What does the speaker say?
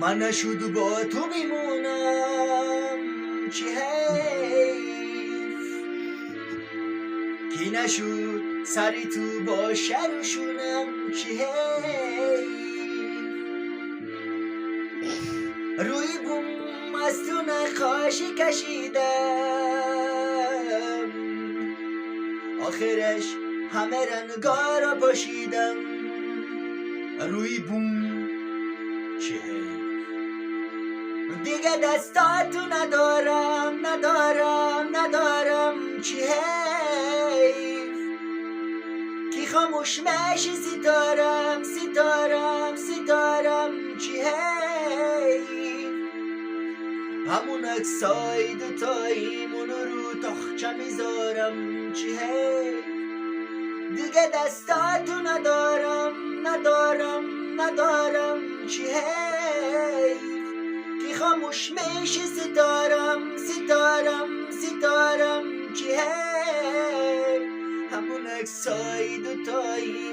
من نشد با تو بمونم چه حیف، کی نشد سری تو با شروشونم چه حیف، روی بوم از تو نقاشی کشیدم آخرش همه رنگارا پاشیدم، روی بوم چه حیف، دیگه دستاتو ندارم چه حیف، کی خاموش میشی ستارم چه حیف، همون اکسای دوتاییمون رو تاخچه میذارم چه حیف، دیگه دستاتو ندارم چه حیف، کی خاموش میشی ستارم چه حیف، همون اکسای دوتایی